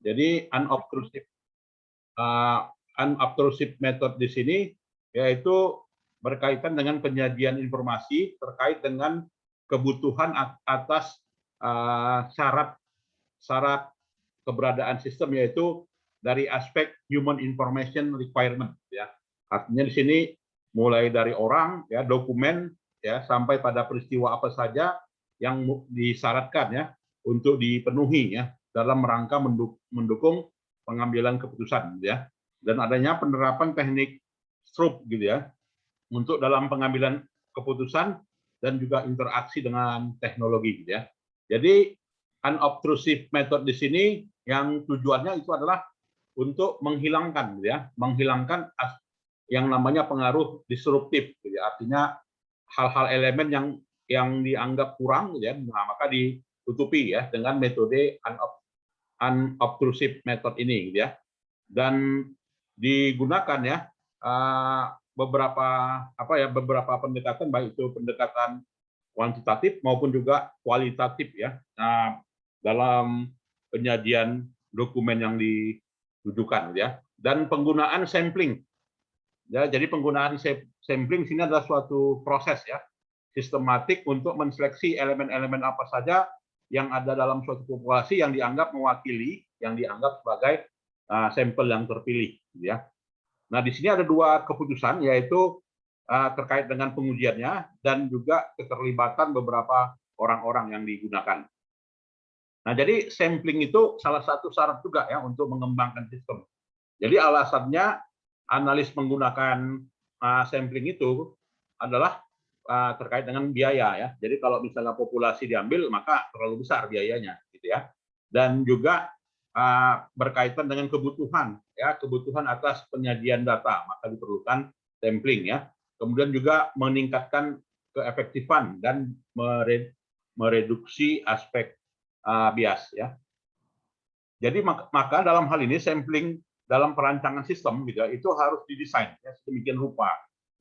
Jadi unobtrusive method di sini yaitu berkaitan dengan penyajian informasi terkait dengan kebutuhan atas syarat keberadaan sistem, yaitu dari aspek human information requirement, ya. Artinya di sini mulai dari orang, ya, dokumen, ya, sampai pada peristiwa apa saja yang disyaratkan, ya, untuk dipenuhi, ya, dalam rangka mendukung pengambilan keputusan, ya. Dan adanya penerapan teknik STROOP, gitu ya, untuk dalam pengambilan keputusan dan juga interaksi dengan teknologi, gitu ya. Jadi unobtrusive method di sini yang tujuannya itu adalah untuk menghilangkan, gitu ya, menghilangkan yang namanya pengaruh disruptif, gitu ya. Artinya hal-hal elemen yang dianggap kurang, gitu ya, nah, maka ditutupi, ya, dengan metode unobtrusive method ini, gitu ya. Dan digunakan, ya, beberapa pendekatan, baik itu pendekatan kuantitatif maupun juga kualitatif, ya, dalam penyajian dokumen yang ditujukan, ya. Dan penggunaan sampling, ya. Jadi penggunaan sampling sini adalah suatu proses, ya, sistematik untuk menseleksi elemen-elemen apa saja yang ada dalam suatu populasi yang dianggap mewakili, yang dianggap sebagai sampel yang terpilih, ya. Nah, di sini ada dua keputusan, yaitu terkait dengan pengujiannya dan juga keterlibatan beberapa orang-orang yang digunakan. Nah, jadi sampling itu salah satu syarat juga, ya, untuk mengembangkan sistem. Jadi alasannya analis menggunakan sampling itu adalah terkait dengan biaya, ya. Jadi kalau misalnya populasi diambil, maka terlalu besar biayanya, gitu ya. Dan juga berkaitan dengan kebutuhan, ya, kebutuhan atas penyajian data, maka diperlukan sampling, ya. Kemudian juga meningkatkan keefektifan dan mereduksi aspek bias, ya. Jadi maka dalam hal ini sampling dalam perancangan sistem, gitu ya, itu harus didesain, ya, sedemikian rupa.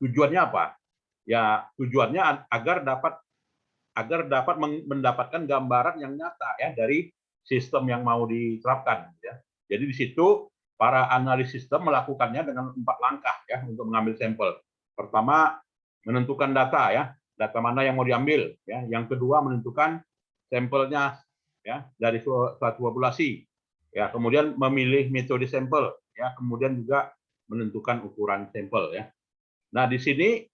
Tujuannya apa? Ya, tujuannya agar dapat mendapatkan gambaran yang nyata, ya, dari sistem yang mau diterapkan, ya. Jadi di situ para analis sistem melakukannya dengan 4 langkah, ya, untuk mengambil sampel. Pertama, menentukan data, ya, data mana yang mau diambil, ya. Yang kedua, menentukan sampelnya, ya, dari suatu populasi, ya. Kemudian memilih metode sampel, ya. Kemudian juga menentukan ukuran sampel, ya. Nah, di sini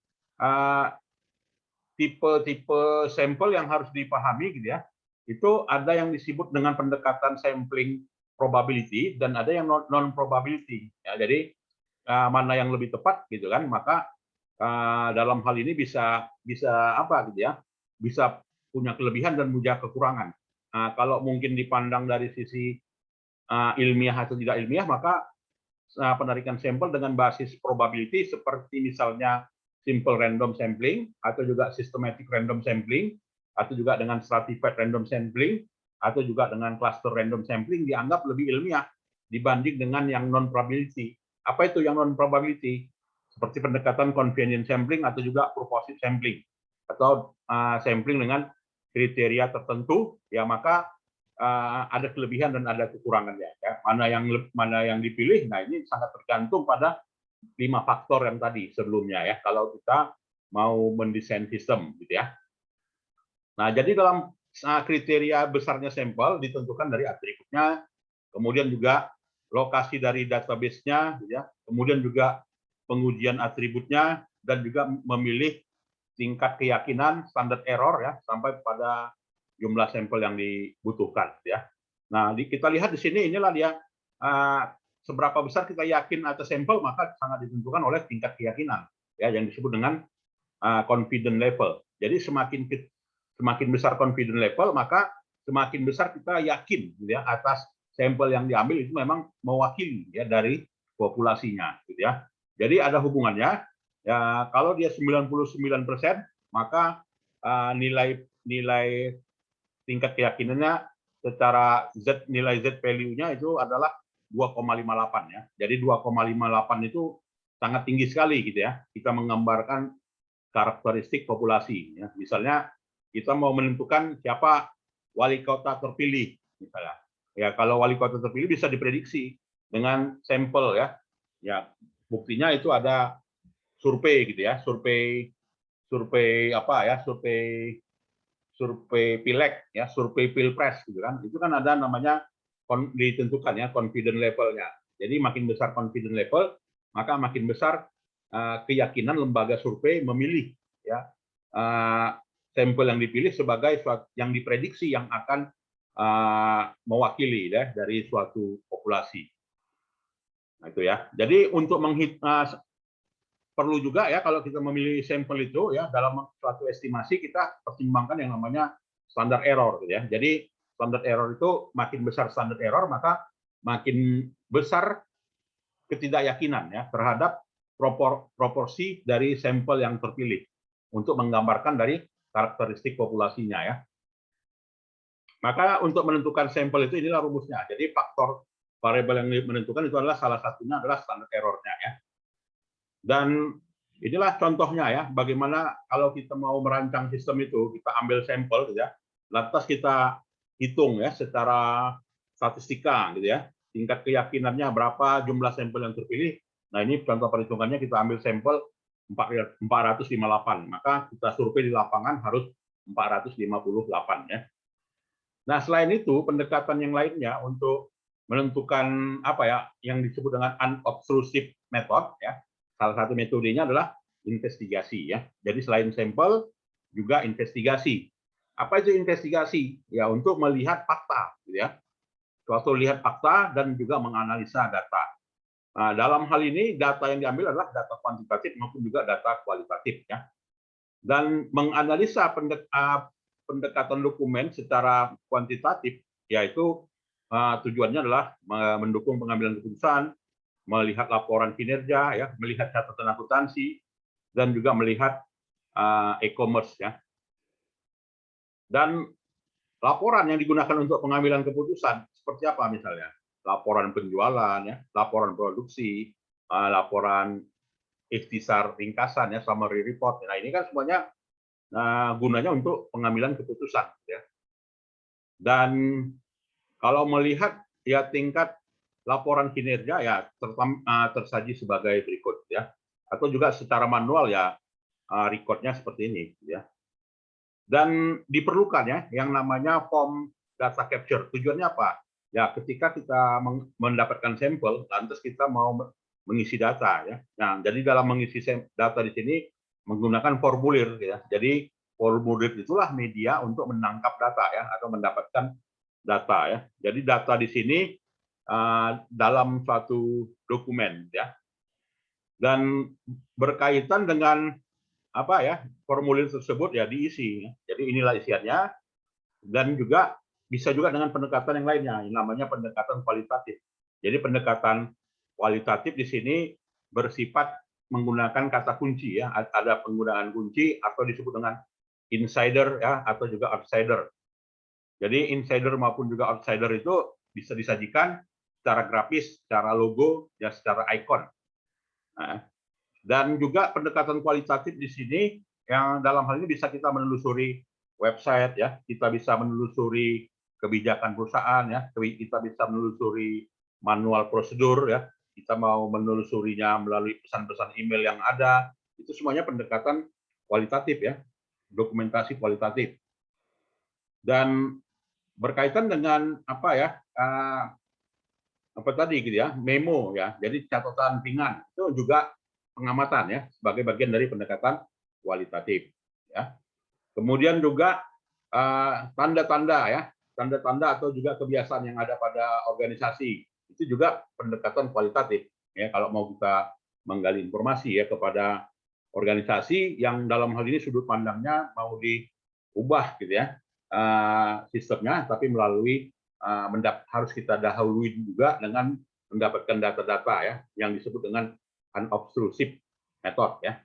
tipe-tipe sampel yang harus dipahami, gitu ya, itu ada yang disebut dengan pendekatan sampling probability dan ada yang non probability, ya. Jadi mana yang lebih tepat, gitu kan, maka dalam hal ini bisa apa, gitu ya, bisa punya kelebihan dan punya kekurangan. Kalau mungkin dipandang dari sisi ilmiah atau tidak ilmiah, maka penarikan sampel dengan basis probability seperti misalnya simple random sampling atau juga systematic random sampling atau juga dengan stratified random sampling atau juga dengan cluster random sampling dianggap lebih ilmiah dibanding dengan yang non probability. Apa itu yang non probability? Seperti pendekatan convenience sampling atau juga purposive sampling atau sampling dengan kriteria tertentu, ya, maka ada kelebihan dan ada kekurangannya, ya. Mana yang dipilih, nah ini sangat tergantung pada 5 faktor yang tadi sebelumnya, ya, kalau kita mau mendesain sistem, gitu ya. Nah, jadi dalam kriteria besarnya sampel ditentukan dari atributnya, kemudian juga lokasi dari database-nya, gitu ya, kemudian juga pengujian atributnya, dan juga memilih tingkat keyakinan standar error, ya, sampai pada jumlah sampel yang dibutuhkan, ya. Nah, kita lihat di sini, inilah dia seberapa besar kita yakin atas sampel, maka sangat ditentukan oleh tingkat keyakinan, ya, yang disebut dengan confident level. Jadi semakin besar confident level, maka semakin besar kita yakin, gitu ya, atas sampel yang diambil itu memang mewakili, ya, dari populasinya, gitu ya. Jadi ada hubungannya, ya. Kalau dia 99%, maka nilai tingkat keyakinannya secara nilai Z value-nya itu adalah 2,58, ya. Jadi 2,58 itu sangat tinggi sekali, gitu ya. Kita menggambarkan karakteristik populasi, ya. Misalnya kita mau menentukan siapa wali kota terpilih, misalnya. Ya, kalau wali kota terpilih bisa diprediksi dengan sampel ya. Ya, buktinya itu ada survei gitu ya, survei survei apa ya, survei survei pileg ya, survei pilpres gitu kan. Itu kan ada namanya ditentukan ya confidence levelnya. Jadi makin besar confidence level, maka makin besar keyakinan lembaga survei memilih ya sampel yang dipilih sebagai yang diprediksi yang akan mewakili ya dari suatu populasi. Nah, itu ya. Jadi untuk perlu juga ya kalau kita memilih sampel itu ya dalam suatu estimasi kita pertimbangkan yang namanya standar error gitu ya. Jadi standar error itu makin besar standar error maka makin besar ketidakyakinan ya terhadap proporsi dari sampel yang terpilih untuk menggambarkan dari karakteristik populasinya ya. Maka untuk menentukan sampel itu inilah rumusnya. Jadi faktor variabel yang menentukan itu adalah salah satunya adalah standar errornya ya. Dan inilah contohnya ya, bagaimana kalau kita mau merancang sistem itu, kita ambil sampel gitu ya, lantas kita hitung ya secara statistika gitu ya, tingkat keyakinannya berapa jumlah sampel yang terpilih. Nah ini contoh perhitungannya, kita ambil sampel 458, maka kita survei di lapangan harus 458 ya. Nah selain itu pendekatan yang lainnya untuk menentukan apa ya yang disebut dengan unobtrusive method ya. Salah satu metodenya adalah investigasi ya. Jadi selain sampel juga investigasi. Apa itu investigasi? Ya untuk melihat fakta, gitu ya. Suatu lihat fakta dan juga menganalisa data. Nah, dalam hal ini data yang diambil adalah data kuantitatif maupun juga data kualitatif ya. Dan menganalisa pendekatan dokumen secara kuantitatif, yaitu tujuannya adalah mendukung pengambilan keputusan, melihat laporan kinerja, ya, melihat catatan akuntansi, dan juga melihat e-commerce ya. Dan laporan yang digunakan untuk pengambilan keputusan seperti apa misalnya? Laporan penjualan, ya, laporan produksi, laporan ikhtisar ringkasan ya, summary report. Nah ini kan semuanya gunanya untuk pengambilan keputusan ya. Dan kalau melihat ya tingkat laporan kinerja ya tersaji sebagai berikut ya, atau juga secara manual ya recordnya seperti ini ya. Dan diperlukan ya yang namanya form data capture. Tujuannya apa? Ya ketika kita mendapatkan sampel, lantas kita mau mengisi data ya. Nah jadi dalam mengisi data di sini menggunakan formulir ya. Jadi formulir itulah media untuk menangkap data ya atau mendapatkan data ya. Jadi data di sini dalam suatu dokumen ya, dan berkaitan dengan apa ya formulir tersebut ya diisi. Jadi inilah isiannya, dan juga bisa juga dengan pendekatan yang lainnya, yang namanya pendekatan kualitatif. Jadi pendekatan kualitatif di sini bersifat menggunakan kata kunci ya, ada penggunaan kunci atau disebut dengan insider ya atau juga outsider. Jadi insider maupun juga outsider itu bisa disajikan secara grafis, secara logo, ya secara ikon. Nah, dan juga pendekatan kualitatif di sini yang dalam hal ini bisa kita menelusuri website ya, kita bisa menelusuri kebijakan perusahaan ya, kita bisa menelusuri manual prosedur ya, kita mau menelusurinya melalui pesan-pesan email yang ada, itu semuanya pendekatan kualitatif ya, dokumentasi kualitatif. Dan berkaitan dengan apa ya apa tadi gitu ya, memo ya, jadi catatan ringan itu juga pengamatan ya sebagai bagian dari pendekatan kualitatif ya. Kemudian juga tanda-tanda ya, tanda-tanda atau juga kebiasaan yang ada pada organisasi itu juga pendekatan kualitatif ya kalau mau kita menggali informasi ya kepada organisasi yang dalam hal ini sudut pandangnya mau diubah gitu ya sistemnya, tapi melalui harus kita dahului juga dengan mendapatkan data-data ya yang disebut dengan unobtrusive method ya.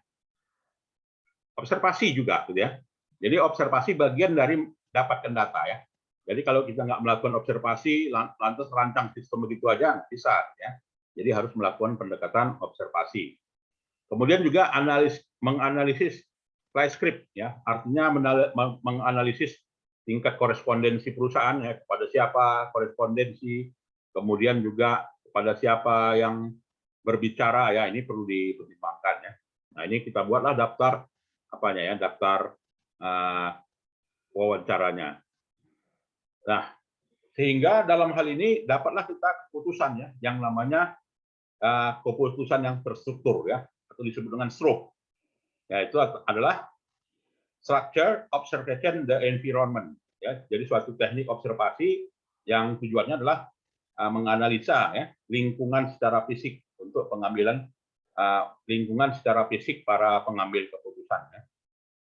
Observasi juga gitu ya. Jadi observasi bagian dari dapatkan data ya. Jadi kalau kita nggak melakukan observasi lantas rancang sistem begitu aja bisa ya. Jadi harus melakukan pendekatan observasi. Kemudian juga menganalisis fly script ya, artinya menganalisis tingkat korespondensi perusahaan ya, kepada siapa korespondensi, kemudian juga kepada siapa yang berbicara ya, ini perlu dipertimbangkan ya. Nah, ini kita buatlah daftar apanya ya, daftar wawancaranya. Nah, sehingga dalam hal ini dapatlah kita keputusan ya, yang namanya keputusan yang terstruktur ya, atau disebut dengan STROP. Yaitu adalah Structure Observation the Environment. Ya, jadi suatu teknik observasi yang tujuannya adalah menganalisa ya, lingkungan secara fisik untuk pengambilan lingkungan secara fisik para pengambil keputusan. Ya.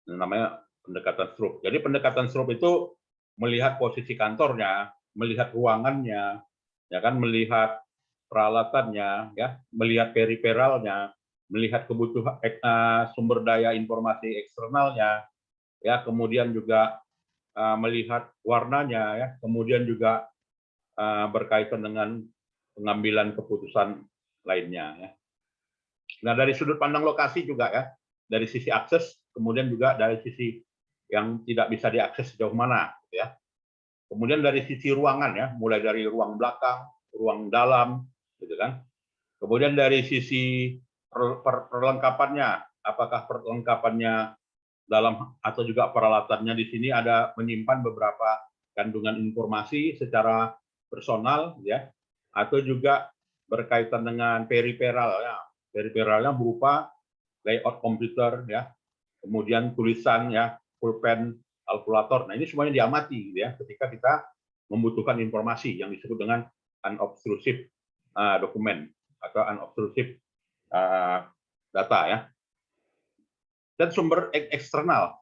Ini namanya pendekatan STROP. Jadi pendekatan STROP itu melihat posisi kantornya, melihat ruangannya, ya kan, melihat peralatannya, ya, melihat periferalnya, melihat kebutuhan sumber daya informasi eksternalnya, ya, kemudian juga melihat warnanya, ya, kemudian juga berkaitan dengan pengambilan keputusan lainnya. Ya. Nah, dari sudut pandang lokasi juga ya, dari sisi akses, kemudian juga dari sisi yang tidak bisa diakses sejauh mana, ya. Kemudian dari sisi ruangan ya, mulai dari ruang belakang, ruang dalam, gitu kan. Kemudian dari sisi perlengkapannya, apakah perlengkapannya dalam atau juga peralatannya di sini ada menyimpan beberapa kandungan informasi secara personal ya, atau juga berkaitan dengan periferal ya. Periferalnya berupa layout komputer ya, kemudian tulisan ya, pulpen, kalkulator. Nah, ini semuanya diamati ya ketika kita membutuhkan informasi yang disebut dengan unobtrusive dokumen atau unobtrusive data ya. Dan sumber eksternal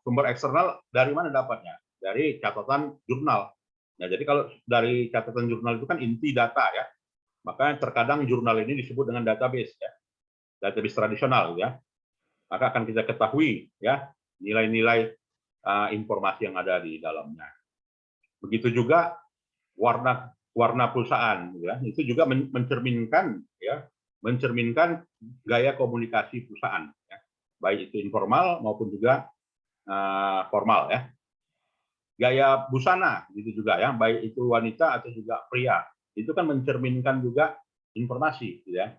dari mana dapatnya? Dari catatan jurnal. Nah, jadi kalau dari catatan jurnal itu kan inti data ya, makanya terkadang jurnal ini disebut dengan database ya, database tradisional ya. Maka akan kita ketahui ya nilai-nilai informasi yang ada di dalamnya. Begitu juga warna perusahaan ya, itu juga mencerminkan gaya komunikasi perusahaan ya, baik itu informal maupun juga formal ya. Gaya busana gitu juga ya, baik itu wanita atau juga pria, itu kan mencerminkan juga informasi gitu ya.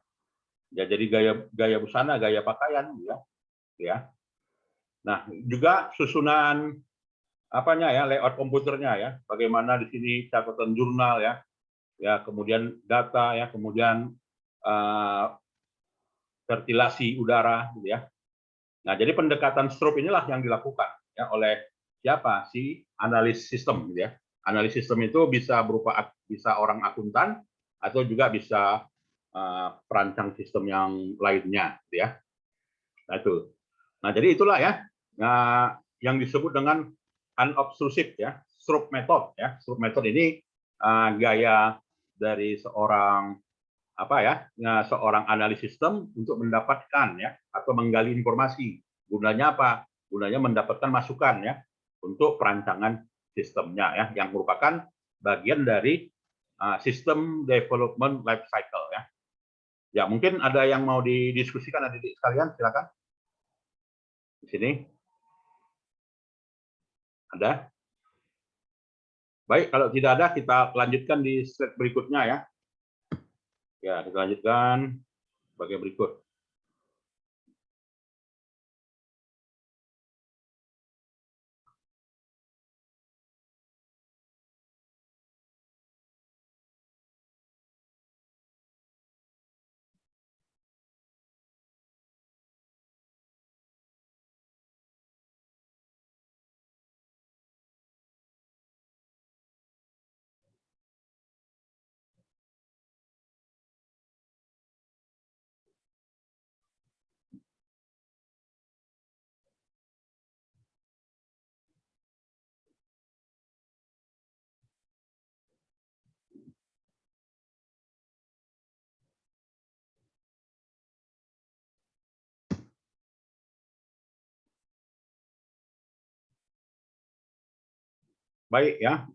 Ya, jadi gaya busana, gaya pakaian ya. Nah, juga susunan apanya ya, layout komputernya ya, bagaimana di sini catatan jurnal ya, kemudian data ya, kemudian ventilasi udara gitu ya. Nah, jadi pendekatan STROP inilah yang dilakukan ya oleh siapa? Si analis sistem gitu ya. Analis sistem itu bisa berupa orang akuntan atau juga bisa perancang sistem yang lainnya gitu ya. Nah, itu. Nah, jadi itulah ya yang disebut dengan unobtrusive ya, STROP method ya. STROP method ini gaya dari seorang seorang analis sistem untuk mendapatkan ya atau menggali informasi. Gunanya apa? Gunanya mendapatkan masukan ya untuk perancangan sistemnya ya, yang merupakan bagian dari sistem development life cycle ya. Ya, mungkin ada yang mau didiskusikan adik-adik sekalian, silakan. Di sini ada. Baik, kalau tidak ada kita lanjutkan di slide berikutnya ya. Ya, kita lanjutkan sebagai berikut. Baik ya.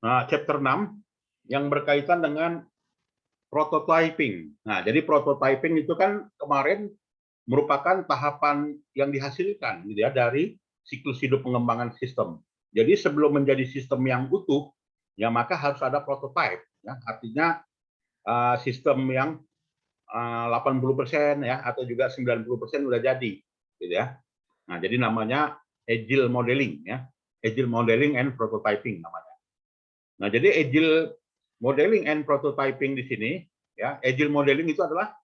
Nah, chapter 6 yang berkaitan dengan prototyping. Nah, jadi prototyping itu kan kemarin merupakan tahapan yang dihasilkan gitu ya dari siklus hidup pengembangan sistem. Jadi sebelum menjadi sistem yang utuh, ya maka harus ada prototype. Ya. Artinya sistem yang 80% ya atau juga 90% udah jadi, gitu ya. Nah, jadi namanya agile modeling ya, agile modeling and prototyping namanya. Nah, jadi agile modeling and prototyping di sini ya, agile modeling itu adalah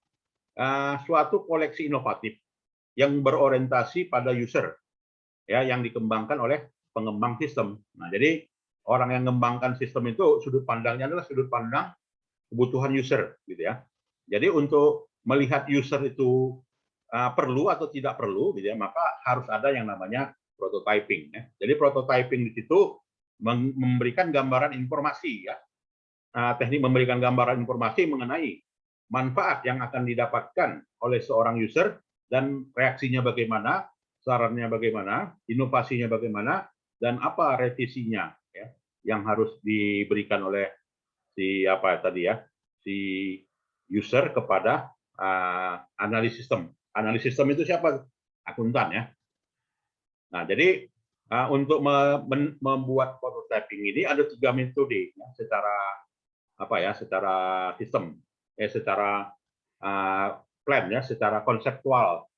suatu koleksi inovatif yang berorientasi pada user ya, yang dikembangkan oleh pengembang sistem. Nah, jadi orang yang mengembangkan sistem itu sudut pandangnya adalah sudut pandang kebutuhan user, gitu ya. Jadi untuk melihat user itu perlu atau tidak perlu, gitu ya, maka harus ada yang namanya prototyping. Ya. Jadi prototyping di situ memberikan gambaran informasi, ya, teknik memberikan gambaran informasi mengenai manfaat yang akan didapatkan oleh seorang user dan reaksinya bagaimana, sarannya bagaimana, inovasinya bagaimana, dan apa revisinya ya, yang harus diberikan oleh si apa tadi ya, si user kepada analis sistem. Analis sistem itu siapa? Akuntan ya. Nah, jadi untuk membuat prototyping ini ada 3 metode ya, secara apa ya, secara sistem, secara plan ya, secara konseptual.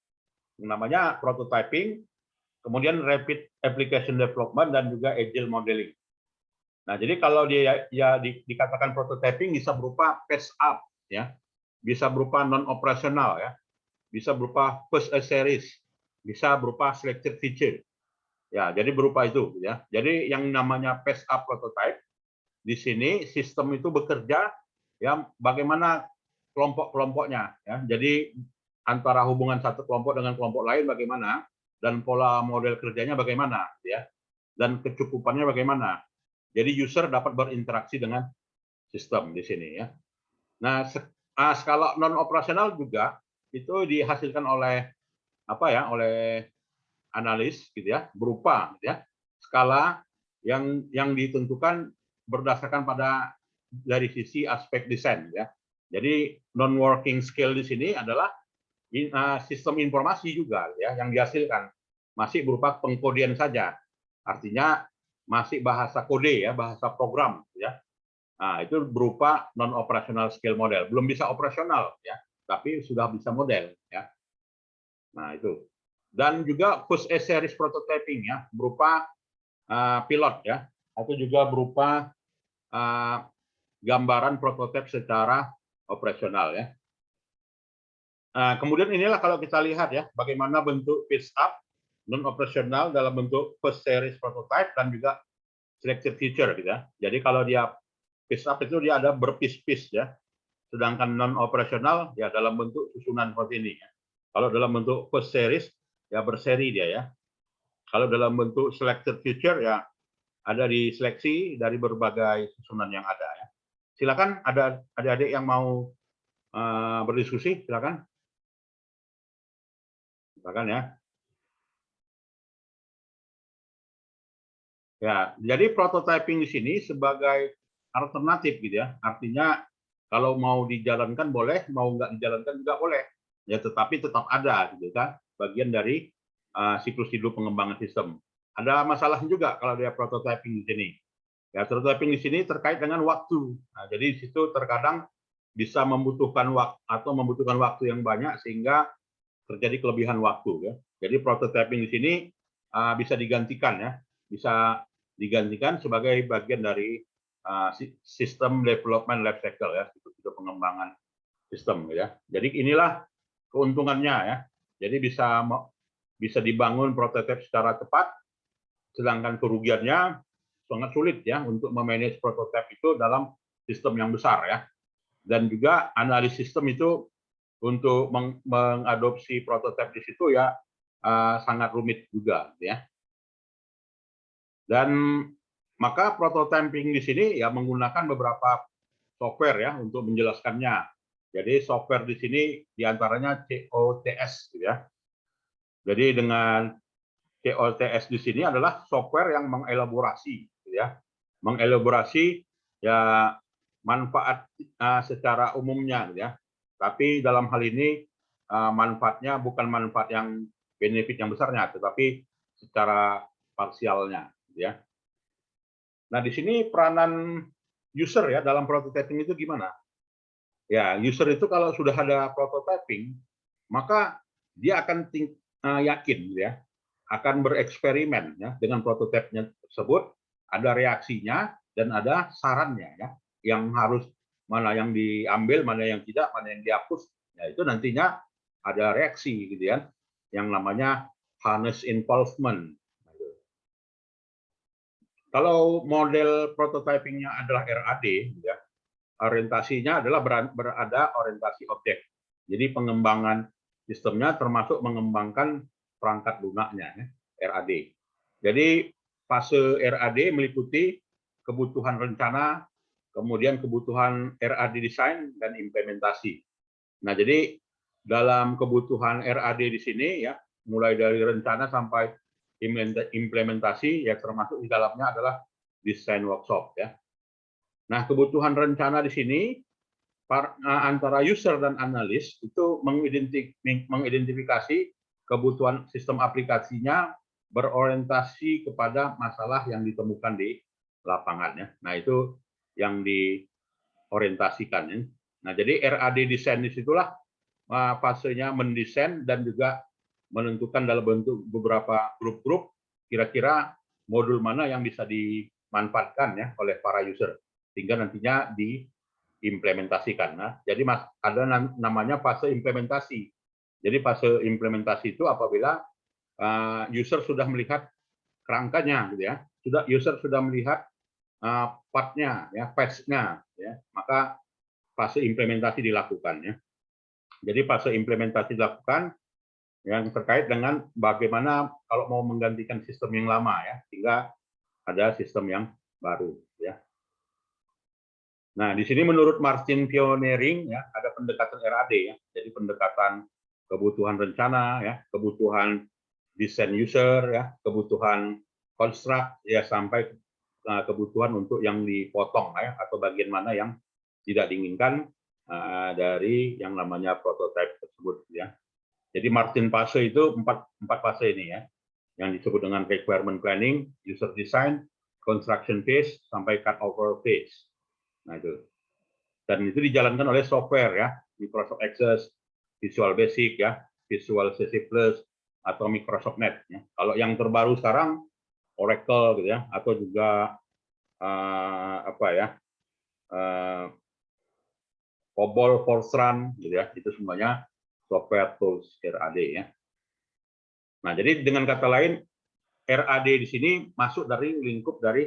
Namanya prototyping, kemudian rapid application development dan juga agile modeling. Nah, jadi kalau dia ya dikatakan prototyping bisa berupa patch up ya, bisa berupa non operasional ya, bisa berupa first a series, bisa berupa selected feature. Ya, jadi berupa itu ya. Jadi yang namanya patch up prototype di sini sistem itu bekerja ya bagaimana kelompok-kelompoknya ya. Jadi antara hubungan satu kelompok dengan kelompok lain bagaimana dan pola model kerjanya bagaimana ya. Dan kecukupannya bagaimana. Jadi user dapat berinteraksi dengan sistem di sini ya. Nah, skala non operasional juga itu dihasilkan oleh apa ya, oleh analis gitu ya, berupa gitu ya, skala yang ditentukan berdasarkan pada dari sisi aspek desain ya. Jadi non working scale di sini adalah sistem informasi juga ya yang dihasilkan masih berupa pengkodean saja. Artinya masih bahasa kode ya, bahasa program ya. Nah, itu berupa non operasional scale model. Belum bisa operasional ya, tapi sudah bisa model ya. Nah, itu. Dan juga post series prototyping ya, berupa pilot ya, atau juga berupa gambaran prototipe secara operasional ya. Nah, kemudian inilah kalau kita lihat ya, bagaimana bentuk pitch up non operasional dalam bentuk first series prototype dan juga selected feature gitu ya. Jadi kalau dia pitch up itu dia ada berpis-pis ya. Sedangkan non operasional ya dalam bentuk susunan seperti ini ya. Kalau dalam bentuk first series ya berseri dia ya. Kalau dalam bentuk selected feature ya ada diseleksi dari berbagai susunan yang ada ya. Silakan ada adik-adik yang mau berdiskusi, silakan. Silakan ya. Ya, jadi prototyping di sini sebagai alternatif gitu ya. Artinya kalau mau dijalankan boleh, mau nggak dijalankan juga boleh. Ya, tetapi tetap ada gitu kan, bagian dari siklus hidup pengembangan sistem. Ada masalah juga kalau dia prototyping di sini. Ya, prototyping di sini terkait dengan waktu. Nah, jadi di situ terkadang bisa membutuhkan waktu atau membutuhkan waktu yang banyak sehingga terjadi kelebihan waktu ya. Jadi prototyping di sini bisa digantikan ya, bisa digantikan sebagai bagian dari sistem development life cycle ya, itu pengembangan sistem ya. Jadi inilah keuntungannya ya. Jadi bisa dibangun prototipe secara cepat, sedangkan kerugiannya sangat sulit ya untuk memanage prototipe itu dalam sistem yang besar ya. Dan juga analis sistem itu untuk mengadopsi prototipe di situ ya sangat rumit juga ya. Dan maka prototyping di sini ya menggunakan beberapa software ya untuk menjelaskannya. Jadi software di sini diantaranya COTS gitu ya. Jadi dengan COTS di sini adalah software yang mengelaborasi gitu ya. Mengelaborasi ya manfaat secara umumnya gitu ya. Tapi dalam hal ini manfaatnya bukan manfaat yang benefit yang besarnya, tetapi secara parsialnya gitu ya. Nah, di sini peranan user ya dalam prototyping itu gimana? Ya, user itu kalau sudah ada prototyping, maka dia akan yakin ya, akan bereksperimen ya dengan prototipenya tersebut, ada reaksinya dan ada sarannya ya, yang harus mana yang diambil, mana yang tidak, mana yang dihapus. Ya, itu nantinya ada reaksi gitu ya, yang namanya harness involvement. Kalau model prototypingnya adalah RAD, ya, orientasinya adalah berada orientasi objek. Jadi pengembangan sistemnya termasuk mengembangkan perangkat lunaknya, ya, RAD. Jadi fase RAD meliputi kebutuhan rencana, kemudian kebutuhan RAD design dan implementasi. Nah, jadi dalam kebutuhan RAD di sini ya, mulai dari rencana sampai implementasi ya, termasuk di dalamnya adalah desain workshop ya. Nah, kebutuhan rencana di sini antara user dan analis itu mengidentifikasi kebutuhan sistem aplikasinya berorientasi kepada masalah yang ditemukan di lapangannya. Nah, itu yang diorientasikan. Ya. Nah, jadi RAD desain disitulah fasenya mendesain dan juga menentukan dalam bentuk beberapa grup-grup kira-kira modul mana yang bisa dimanfaatkan ya oleh para user sehingga nantinya diimplementasikan. Nah, jadi ada namanya fase implementasi. Jadi fase implementasi itu apabila user sudah melihat kerangkanya, gitu ya, user sudah melihat partnya, ya, patch-nya, ya, maka fase implementasi dilakukan. Ya. Jadi fase implementasi dilakukan yang terkait dengan bagaimana kalau mau menggantikan sistem yang lama ya, sehingga ada sistem yang baru ya. Nah, di sini menurut Martin Pioneering ya, ada pendekatan RAD ya. Jadi pendekatan kebutuhan rencana ya, kebutuhan desain user ya, kebutuhan konstruk ya sampai kebutuhan untuk yang dipotong ya atau bagian mana yang tidak diinginkan dari yang namanya prototype tersebut ya. Jadi Martin fase itu empat fase ini ya, yang disebut dengan requirement planning, user design, construction phase, sampai cut over phase. Nah itu. Dan itu dijalankan oleh software ya, Microsoft Access, Visual Basic ya, Visual C++, atau Microsoft Net. Ya. Kalau yang terbaru sekarang Oracle gitu ya, atau juga apa ya, COBOL, Fortran gitu ya, itu semuanya software tools RAD ya. Nah, jadi dengan kata lain, RAD di sini masuk dari lingkup dari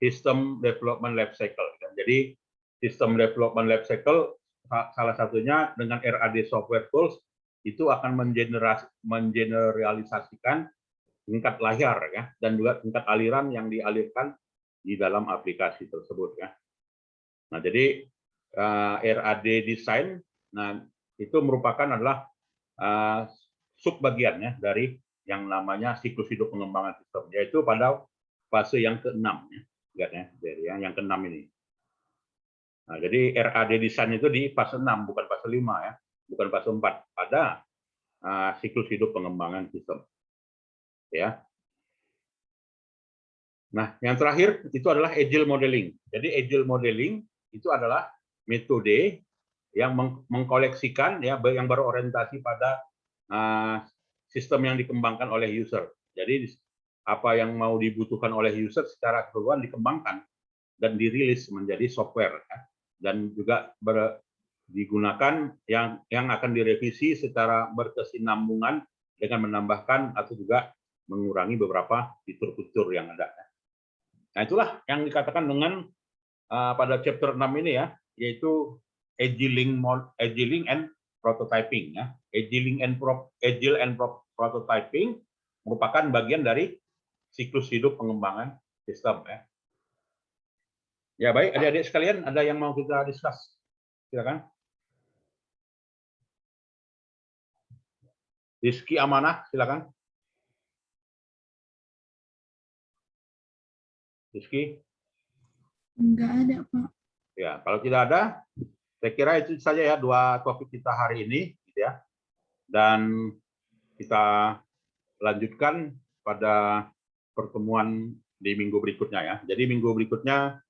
System Development Life Cycle. Jadi System Development Life Cycle salah satunya dengan RAD Software Tools itu akan mengeneralisasikan tingkat layar ya dan juga tingkat aliran yang dialirkan di dalam aplikasi tersebut ya. Nah, jadi RAD design, nah itu merupakan adalah subbagian ya dari yang namanya siklus hidup pengembangan sistem, yaitu pada fase yang ke-6 ya. Lihat ya, dari yang ke-6 ini. Nah, jadi RAD design itu di fase 6 bukan fase 5 ya, bukan fase 4 pada siklus hidup pengembangan sistem. Ya. Nah, yang terakhir itu adalah agile modeling. Jadi agile modeling itu adalah metode yang mengkoleksikan ya yang berorientasi pada sistem yang dikembangkan oleh user. Jadi apa yang mau dibutuhkan oleh user secara keseluruhan dikembangkan dan dirilis menjadi software ya. Dan juga digunakan yang akan direvisi secara berkesinambungan dengan menambahkan atau juga mengurangi beberapa fitur-fitur yang ada. Nah, itulah yang dikatakan dengan pada chapter 6 ini ya, yaitu agiling and prototyping ya. Agile and prototyping merupakan bagian dari siklus hidup pengembangan sistem ya. Ya baik, adik-adik sekalian, ada yang mau kita discuss? Silakan. Rizky Amanah, silakan. Rizky? Enggak ada, Pak. Ya, kalau tidak ada, saya kira itu saja ya dua topik kita hari ini, gitu ya. Dan kita lanjutkan pada pertemuan di minggu berikutnya ya. Jadi minggu berikutnya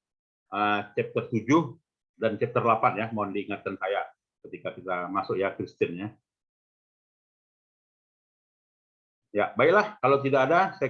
chapter 7 dan chapter 8 ya, mohon diingatkan saya ketika kita masuk ya Kristen ya. Ya, baiklah kalau tidak ada saya